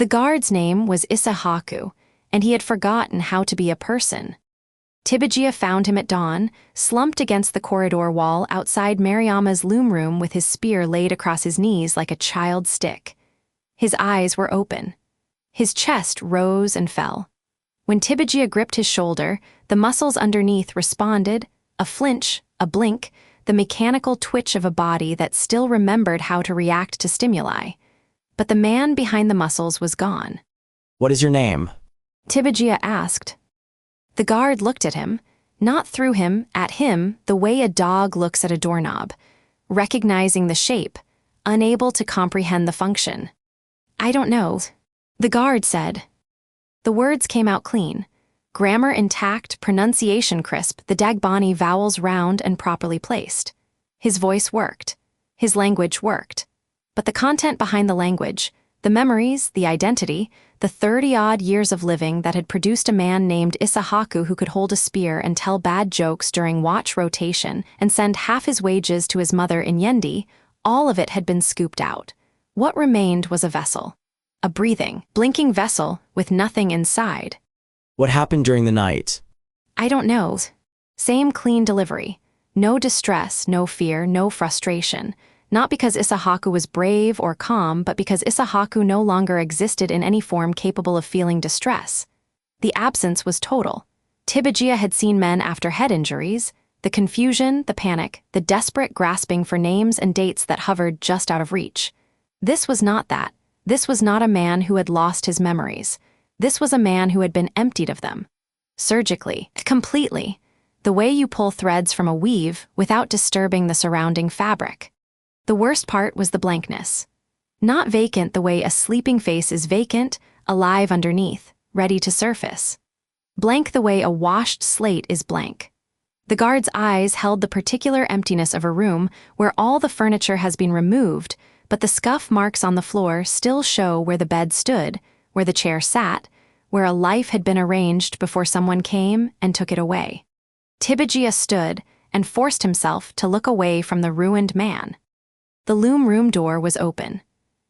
The guard's name was Isahaku, and he had forgotten how to be a person. Tibijia found him at dawn, slumped against the corridor wall outside Mariama's loom room with his spear laid across his knees like a child's stick. His eyes were open. His chest rose and fell. When Tibijia gripped his shoulder, the muscles underneath responded, a flinch, a blink, the mechanical twitch of a body that still remembered how to react to stimuli. But the man behind the muscles was gone. "What is your name?" Tibijia asked. The guard looked at him, not through him, at him, the way a dog looks at a doorknob, recognizing the shape, unable to comprehend the function. "I don't know," the guard said. The words came out clean. Grammar intact, pronunciation crisp, the Dagbani vowels round and properly placed. His voice worked. His language worked. But the content behind the language, the memories, the identity, the 30-odd years of living that had produced a man named Isahaku who could hold a spear and tell bad jokes during watch rotation and send half his wages to his mother in Yendi, all of it had been scooped out. What remained was a vessel. A breathing, blinking vessel with nothing inside. "What happened during the night?" "I don't know." Same clean delivery. No distress, no fear, no frustration. Not because Isahaku was brave or calm, but because Isahaku no longer existed in any form capable of feeling distress. The absence was total. Tibijia had seen men after head injuries, the confusion, the panic, the desperate grasping for names and dates that hovered just out of reach. This was not that. This was not a man who had lost his memories. This was a man who had been emptied of them. Surgically, completely. The way you pull threads from a weave without disturbing the surrounding fabric. The worst part was the blankness. Not vacant the way a sleeping face is vacant, alive underneath, ready to surface. Blank the way a washed slate is blank. The guard's eyes held the particular emptiness of a room where all the furniture has been removed, but the scuff marks on the floor still show where the bed stood, where the chair sat, where a life had been arranged before someone came and took it away. Tibijia stood and forced himself to look away from the ruined man. The loom room door was open.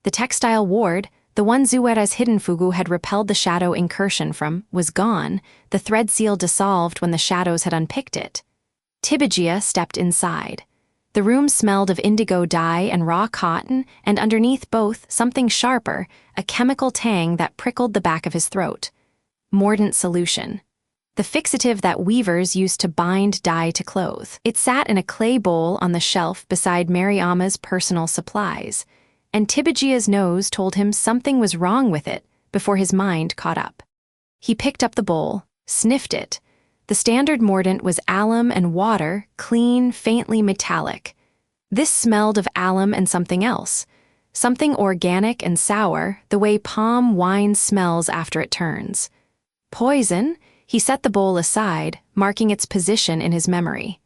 The textile ward, the one Zuera's hidden fugu had repelled the shadow incursion from, was gone, the thread seal dissolved when the shadows had unpicked it. Tibijia stepped inside. The room smelled of indigo dye and raw cotton, and underneath both, something sharper, a chemical tang that prickled the back of his throat. Mordant solution. The fixative that weavers used to bind dye to clothes. It sat in a clay bowl on the shelf beside Mariama's personal supplies, and Tibijia's nose told him something was wrong with it before his mind caught up. He picked up the bowl, sniffed it. The standard mordant was alum and water, clean, faintly metallic. This smelled of alum and something else, something organic and sour, the way palm wine smells after it turns. Poison? He set the bowl aside, marking its position in his memory.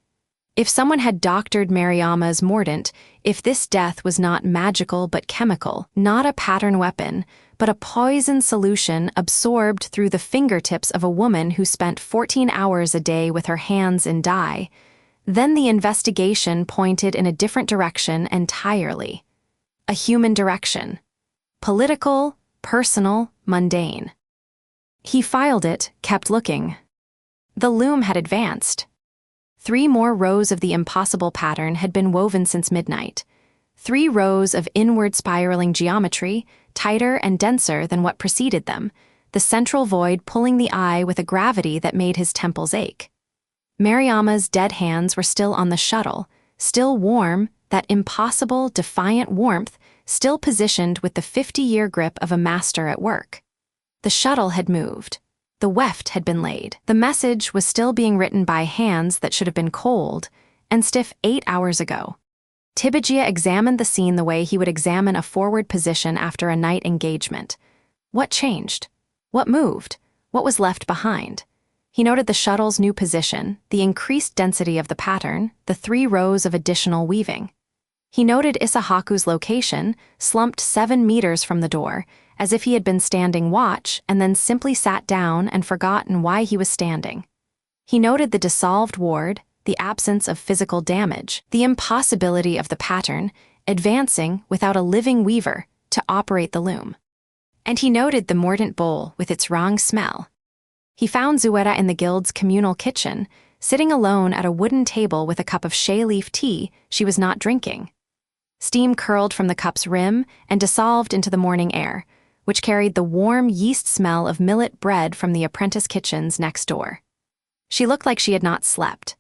If someone had doctored Mariama's mordant, if this death was not magical but chemical, not a pattern weapon, but a poison solution absorbed through the fingertips of a woman who spent 14 hours a day with her hands in dye, then the investigation pointed in a different direction entirely. A human direction. Political, personal, mundane. He filed it, kept looking. The loom had advanced. 3 more rows of the impossible pattern had been woven since midnight. 3 rows of inward spiraling geometry, tighter and denser than what preceded them, the central void pulling the eye with a gravity that made his temples ache. Mariama's dead hands were still on the shuttle, still warm, that impossible, defiant warmth, still positioned with the 50-year grip of a master at work. The shuttle had moved. The weft had been laid. The message was still being written by hands that should have been cold and stiff 8 hours ago. Tibijia examined the scene the way he would examine a forward position after a night engagement. What changed? What moved? What was left behind? He noted the shuttle's new position, the increased density of the pattern, the 3 rows of additional weaving. He noted Isahaku's location, slumped 7 meters from the door, as if he had been standing watch and then simply sat down and forgotten why he was standing. He noted the dissolved ward, the absence of physical damage, the impossibility of the pattern, advancing without a living weaver to operate the loom. and he noted the mordant bowl with its wrong smell. He found WuDon in the guild's communal kitchen, sitting alone at a wooden table with a cup of shea leaf tea she was not drinking. Steam curled from the cup's rim and dissolved into the morning air, which carried the warm yeast smell of millet bread from the apprentice kitchens next door. She looked like she had not slept.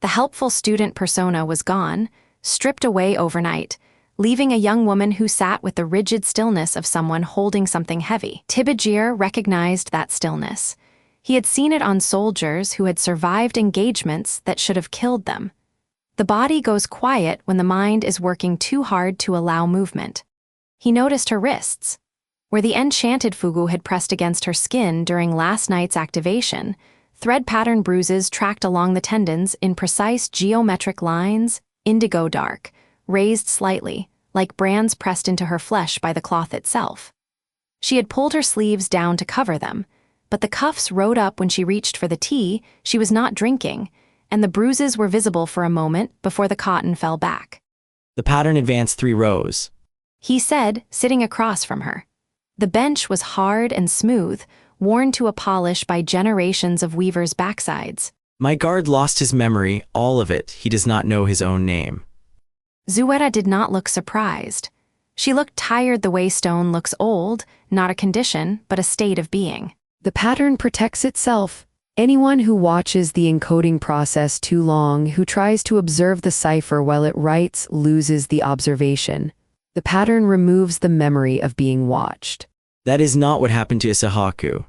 The helpful student persona was gone, stripped away overnight, leaving a young woman who sat with the rigid stillness of someone holding something heavy. Tibajir recognized that stillness. He had seen it on soldiers who had survived engagements that should have killed them. The body goes quiet when the mind is working too hard to allow movement. He noticed her wrists. Where the enchanted fugu had pressed against her skin during last night's activation, thread pattern bruises tracked along the tendons in precise geometric lines, indigo dark, raised slightly, like brands pressed into her flesh by the cloth itself. She had pulled her sleeves down to cover them, but the cuffs rode up when she reached for the tea she was not drinking, and the bruises were visible for a moment before the cotton fell back. The pattern advanced 3 rows. He said, sitting across from her. The bench was hard and smooth, worn to a polish by generations of weavers' backsides. My guard lost his memory, all of it. He does not know his own name. WuDon did not look surprised. She looked tired the way stone looks old, not a condition, but a state of being. The pattern protects itself. Anyone who watches the encoding process too long, who tries to observe the cipher while it writes, loses the observation. The pattern removes the memory of being watched. That is not what happened to Isahaku.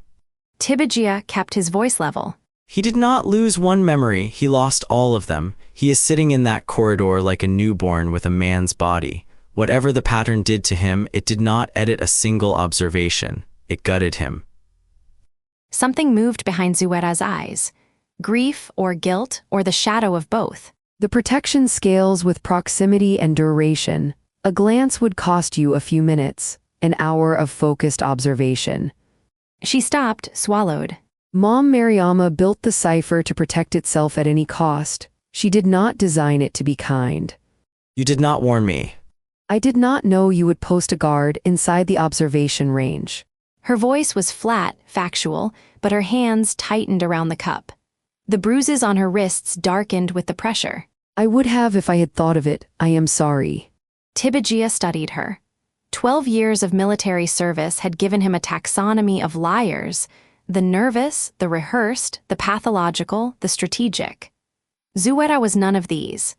Tibajia kept his voice level. He did not lose one memory, he lost all of them. He is sitting in that corridor like a newborn with a man's body. Whatever the pattern did to him, it did not edit a single observation. It gutted him. Something moved behind WuDon's eyes. Grief or guilt or the shadow of both. The protection scales with proximity and duration. A glance would cost you a few minutes, an hour of focused observation. She stopped, swallowed. Mom Mariama built the cipher to protect itself at any cost. She did not design it to be kind. You did not warn me. I did not know you would post a guard inside the observation range. Her voice was flat, factual, but her hands tightened around the cup. The bruises on her wrists darkened with the pressure. I would have if I had thought of it. I am sorry. Tibajia studied her. 12 years of military service had given him a taxonomy of liars: the nervous, the rehearsed, the pathological, the strategic. WuDon was none of these.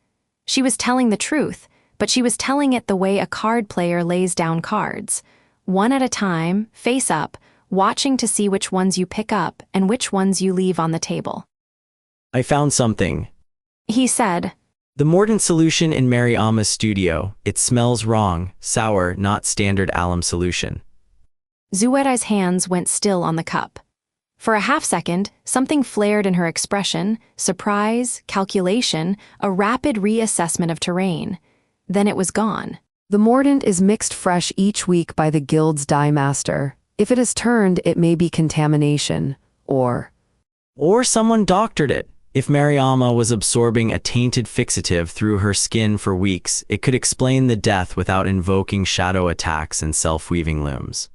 She was telling the truth, but she was telling it the way a card player lays down cards, one at a time, face up, watching to see which ones you pick up and which ones you leave on the table. I found something. He said. The mordant solution in Mariama's studio. It smells wrong, sour, not standard alum solution. WuDon's hands went still on the cup. For a half-second, something flared in her expression: surprise, calculation, a rapid reassessment of terrain. Then it was gone. The mordant is mixed fresh each week by the guild's dye master. If it is turned, it may be contamination, or someone doctored it. If Mariama was absorbing a tainted fixative through her skin for weeks, it could explain the death without invoking shadow attacks and self-weaving looms.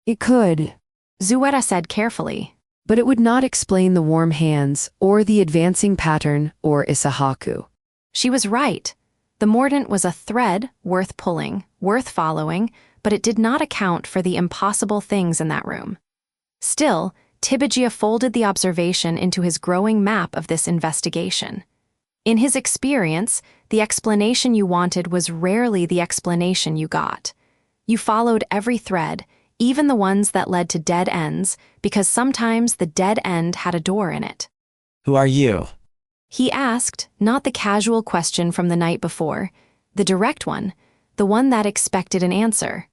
It could, WuDon said carefully. But it would not explain the warm hands, or the advancing pattern, or Isahaku. She was right. The mordant was a thread worth pulling, worth following, but it did not account for the impossible things in that room. Still, Tibajia folded the observation into his growing map of this investigation. In his experience, the explanation you wanted was rarely the explanation you got. You followed every thread, even the ones that led to dead ends, because sometimes the dead end had a door in it. Who are you? He asked, not the casual question from the night before, the direct one, the one that expected an answer.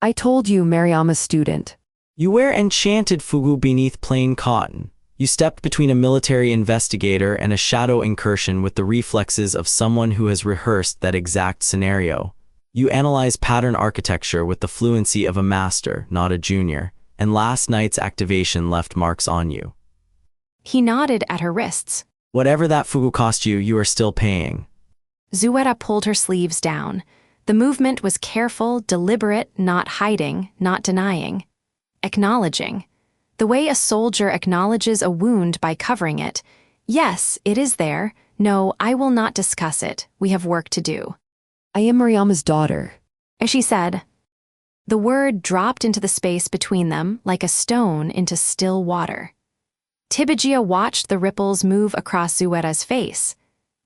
I told you, Mariama's student. You wear enchanted fugu beneath plain cotton. You stepped between a military investigator and a shadow incursion with the reflexes of someone who has rehearsed that exact scenario. You analyze pattern architecture with the fluency of a master, not a junior, and last night's activation left marks on you. He nodded at her wrists. Whatever that fugu cost you, you are still paying. WuDon pulled her sleeves down. The movement was careful, deliberate, not hiding, not denying. Acknowledging. The way a soldier acknowledges a wound by covering it. Yes, it is there. No, I will not discuss it. We have work to do. I am Mariama's daughter. As she said. The word dropped into the space between them like a stone into still water. Tibijia watched the ripples move across Zuera's face,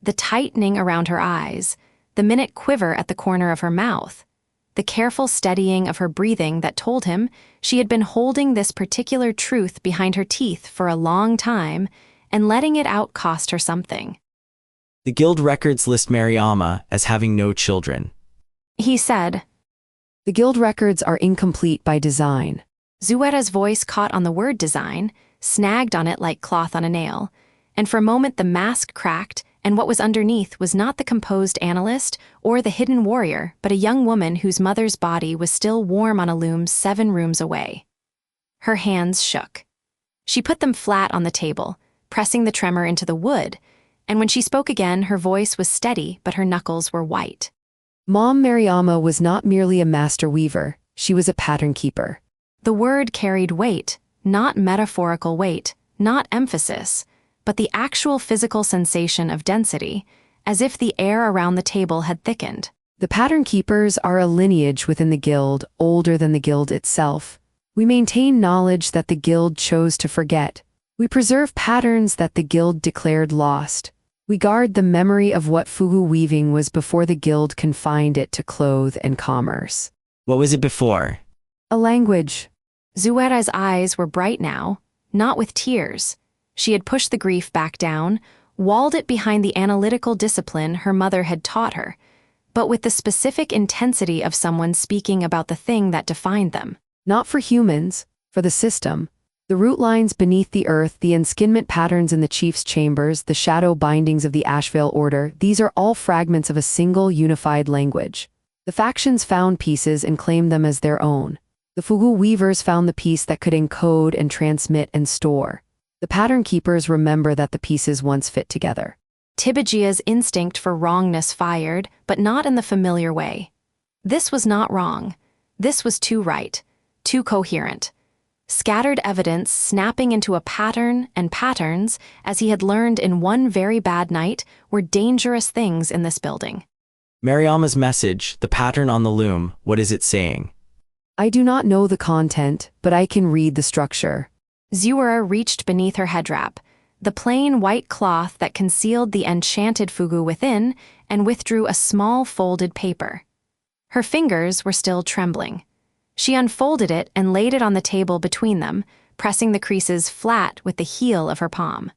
the tightening around her eyes, the minute quiver at the corner of her mouth, the careful steadying of her breathing that told him she had been holding this particular truth behind her teeth for a long time, and letting it out cost her something. The guild records list Mariama as having no children. He said. The guild records are incomplete by design. Zuera's voice caught on the word design, snagged on it like cloth on a nail, and for a moment the mask cracked, and what was underneath was not the composed analyst or the hidden warrior, but a young woman whose mother's body was still warm on a loom 7 rooms away. Her hands shook. She put them flat on the table, pressing the tremor into the wood, and when she spoke again, her voice was steady, but her knuckles were white. Mom Mariama was not merely a master weaver, she was a pattern keeper. The word carried weight, not metaphorical weight, not emphasis, but the actual physical sensation of density, as if the air around the table had thickened. The pattern keepers are a lineage within the guild, older than the guild itself. We maintain knowledge that the guild chose to forget. We preserve patterns that the guild declared lost. We guard the memory of what fugu weaving was before the guild confined it to cloth and commerce. What was it before? A language. Zuera's eyes were bright now, not with tears. She had pushed the grief back down, walled it behind the analytical discipline her mother had taught her, but with the specific intensity of someone speaking about the thing that defined them. Not for humans, for the system. The root lines beneath the earth, the enskinment patterns in the chief's chambers, the shadow bindings of the Ashvale order, these are all fragments of a single unified language. The factions found pieces and claimed them as their own. The fugu weavers found the piece that could encode and transmit and store. The pattern keepers remember that the pieces once fit together. Tibijia's instinct for wrongness fired, but not in the familiar way. This was not wrong. This was too right, too coherent. Scattered evidence snapping into a pattern, and patterns, as he had learned in one very bad night, were dangerous things in this building. Mariama's message, the pattern on the loom, what is it saying? I do not know the content, but I can read the structure. Zuera reached beneath her headwrap, the plain white cloth that concealed the enchanted fugu within, and withdrew a small folded paper. Her fingers were still trembling. She unfolded it and laid it on the table between them, pressing the creases flat with the heel of her palm.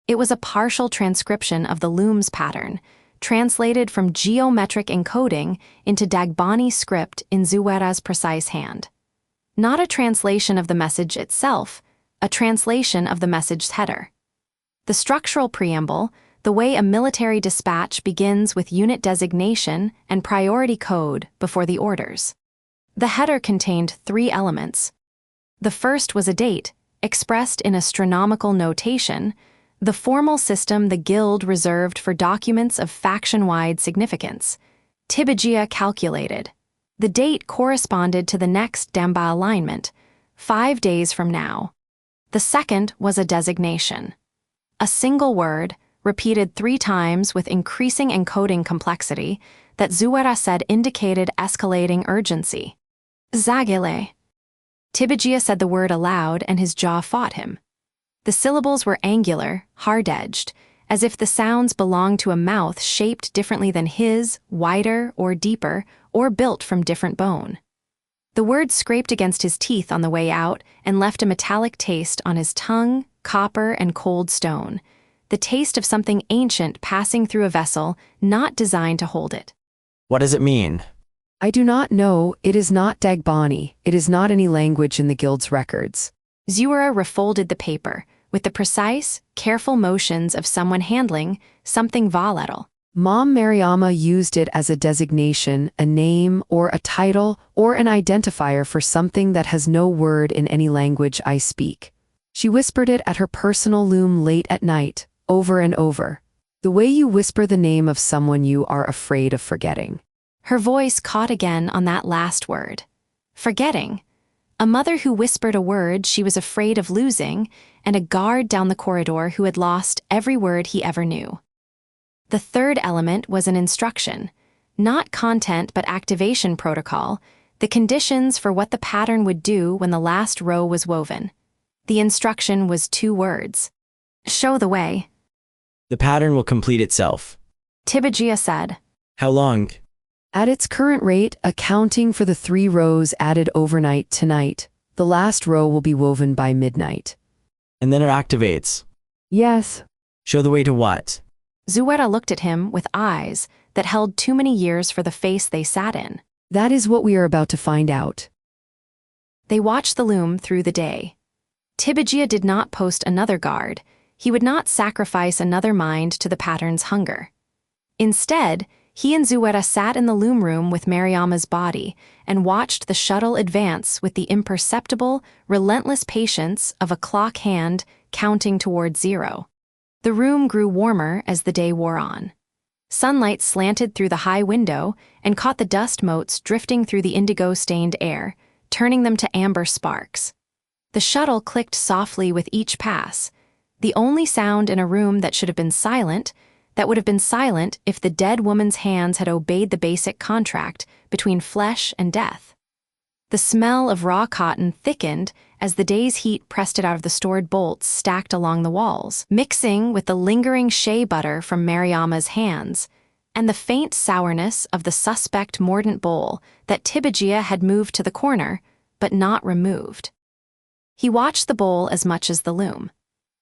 It was a partial transcription of the loom's pattern, translated from geometric encoding into Dagbani script in Zuera's precise hand. Not a translation of the message itself, a translation of the message's header. The structural preamble, the way a military dispatch begins with unit designation and priority code before the orders. The header contained 3 elements. The first was a date, expressed in astronomical notation, the formal system the guild reserved for documents of faction-wide significance. Tibijia calculated. The date corresponded to the next Damba alignment, 5 days from now. The second was a designation. A single word, repeated 3 times with increasing encoding complexity, that Zuera said indicated escalating urgency. Zagile. Tibijia said the word aloud and his jaw fought him. The syllables were angular, hard-edged, as if the sounds belonged to a mouth shaped differently than his, wider or deeper, or built from different bone. The word scraped against his teeth on the way out and left a metallic taste on his tongue, copper and cold stone, the taste of something ancient passing through a vessel not designed to hold it. What does it mean? I do not know, it is not Dagbani, it is not any language in the guild's records. Zuera refolded the paper, with the precise, careful motions of someone handling something volatile. Mom Mariama used it as a designation, a name, or a title, or an identifier for something that has no word in any language I speak. She whispered it at her personal loom late at night, over and over. The way you whisper the name of someone you are afraid of forgetting. Her voice caught again on that last word. Forgetting. A mother who whispered a word she was afraid of losing, and a guard down the corridor who had lost every word he ever knew. The third element was an instruction, not content but activation protocol, the conditions for what the pattern would do when the last row was woven. The instruction was 2 words. Show the way. The pattern will complete itself. Tibijia said. How long? At its current rate, accounting for the 3 rows added overnight tonight, the last row will be woven by midnight. And then it activates. Yes. Show the way to what? Zuera looked at him with eyes that held too many years for the face they sat in. That is what we are about to find out. They watched the loom through the day. Tibijia did not post another guard. He would not sacrifice another mind to the pattern's hunger. Instead, he and Zuera sat in the loom room with Mariama's body and watched the shuttle advance with the imperceptible, relentless patience of a clock hand counting toward 0. The room grew warmer as the day wore on. Sunlight slanted through the high window and caught the dust motes drifting through the indigo-stained air, turning them to amber sparks. The shuttle clicked softly with each pass, the only sound in a room that should have been silent, that would have been silent if the dead woman's hands had obeyed the basic contract between flesh and death. The smell of raw cotton thickened as the day's heat pressed it out of the stored bolts stacked along the walls, mixing with the lingering shea butter from Mariama's hands and the faint sourness of the suspect mordant bowl that Tibijia had moved to the corner, but not removed. He watched the bowl as much as the loom.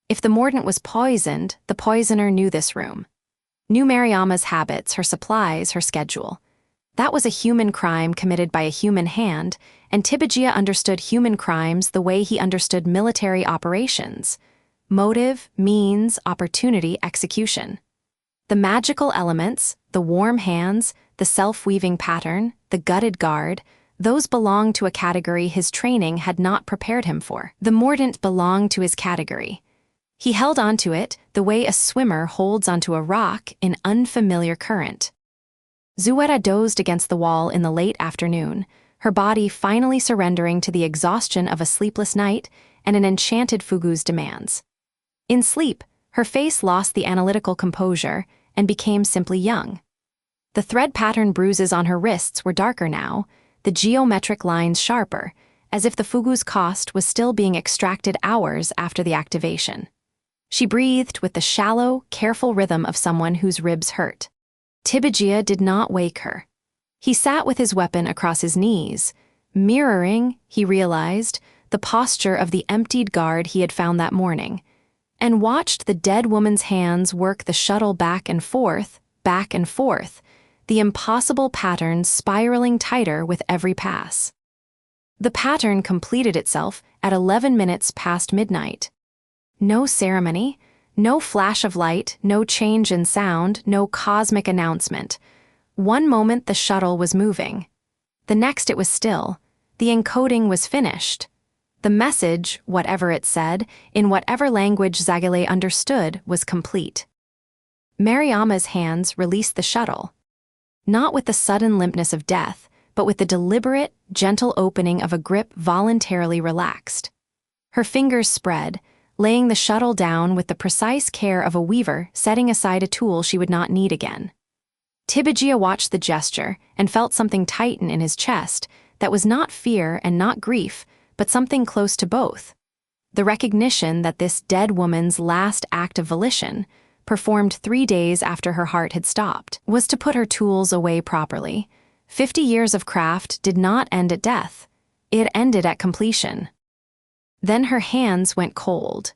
If the mordant was poisoned, the poisoner knew this room. Knew Mariama's habits, her supplies, her schedule. That was a human crime committed by a human hand, and Tibijia understood human crimes the way he understood military operations. Motive, means, opportunity, execution. The magical elements, the warm hands, the self-weaving pattern, the gutted guard, those belonged to a category his training had not prepared him for. The mordant belonged to his category. He held onto it the way a swimmer holds onto a rock in unfamiliar current. Zuera dozed against the wall in the late afternoon, her body finally surrendering to the exhaustion of a sleepless night and an enchanted Fugu's demands. In sleep, her face lost the analytical composure and became simply young. The thread pattern bruises on her wrists were darker now, the geometric lines sharper, as if the Fugu's cost was still being extracted hours after the activation. She breathed with the shallow, careful rhythm of someone whose ribs hurt. Tibijia did not wake her. He sat with his weapon across his knees, mirroring, he realized, the posture of the emptied guard he had found that morning, and watched the dead woman's hands work the shuttle back and forth, the impossible pattern spiraling tighter with every pass. The pattern completed itself at 11 minutes past midnight. No ceremony, no flash of light, no change in sound, no cosmic announcement. One moment the shuttle was moving. The next it was still. The encoding was finished. The message, whatever it said, in whatever language Zagale understood, was complete. Mariama's hands released the shuttle. Not with the sudden limpness of death, but with the deliberate, gentle opening of a grip voluntarily relaxed. Her fingers spread, laying the shuttle down with the precise care of a weaver setting aside a tool she would not need again. Tibijia watched the gesture and felt something tighten in his chest that was not fear and not grief, but something close to both. The recognition that this dead woman's last act of volition, performed 3 days after her heart had stopped, was to put her tools away properly. 50 years of craft did not end at death. It ended at completion. Then her hands went cold.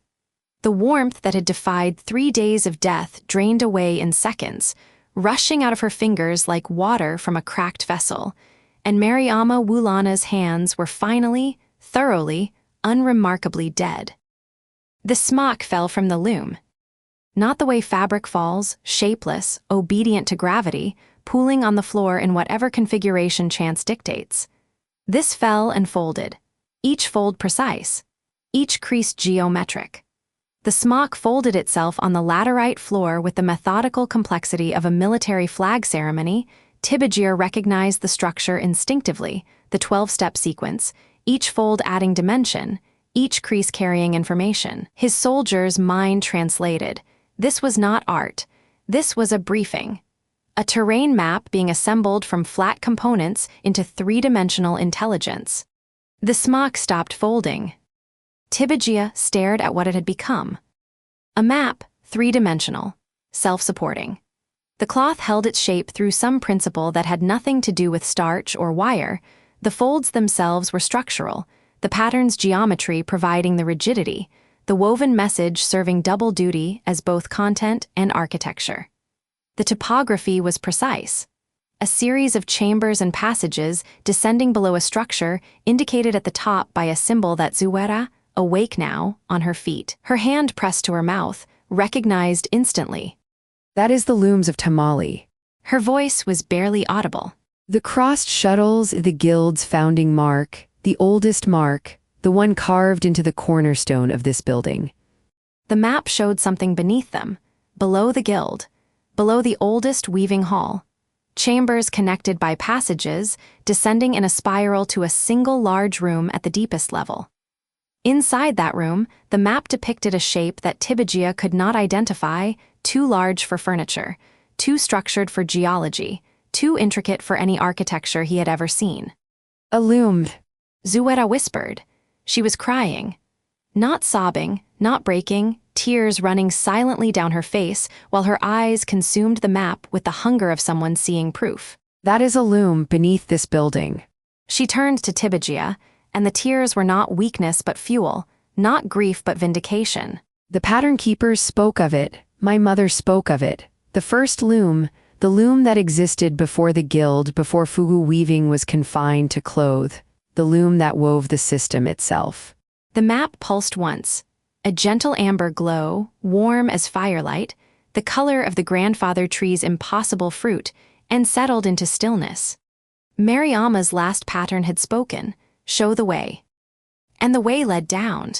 The warmth that had defied 3 days of death drained away in seconds, rushing out of her fingers like water from a cracked vessel, and Mariama Wulana's hands were finally, thoroughly, unremarkably dead. The smock fell from the loom. Not the way fabric falls, shapeless, obedient to gravity, pooling on the floor in whatever configuration chance dictates. This fell and folded, each fold precise, each crease geometric. The smock folded itself on the laterite floor with the methodical complexity of a military flag ceremony, Tibijir recognized the structure instinctively, the 12-step sequence, each fold adding dimension, each crease carrying information. His soldier's mind translated. This was not art. This was a briefing. A terrain map being assembled from flat components into three-dimensional intelligence. The smock stopped folding. Tibijia stared at what it had become. A map, three-dimensional, self-supporting. The cloth held its shape through some principle that had nothing to do with starch or wire. The folds themselves were structural, the pattern's geometry providing the rigidity, the woven message serving double duty as both content and architecture. The topography was precise. A series of chambers and passages descending below a structure indicated at the top by a symbol that Zuera, awake now, on her feet, her hand pressed to her mouth, recognized instantly. That is the looms of Tamale. Her voice was barely audible. The crossed shuttles, the guild's founding mark, the oldest mark, the one carved into the cornerstone of this building. The map showed something beneath them, below the guild, below the oldest weaving hall. Chambers connected by passages, descending in a spiral to a single large room at the deepest level. Inside that room, the map depicted a shape that Tibijia could not identify, too large for furniture, too structured for geology, too intricate for any architecture he had ever seen. A loom. Zuera whispered. She was crying. Not sobbing, not breaking, tears running silently down her face while her eyes consumed the map with the hunger of someone seeing proof. That is a loom beneath this building. She turned to Tibijia, and the tears were not weakness but fuel, not grief but vindication. The pattern keepers spoke of it. My mother spoke of it. The first loom, the loom that existed before the guild, before fugu weaving was confined to cloth, the loom that wove the system itself. The map pulsed once, a gentle amber glow, warm as firelight, the color of the grandfather tree's impossible fruit, and settled into stillness. Mariama's last pattern had spoken, show the way. And the way led down.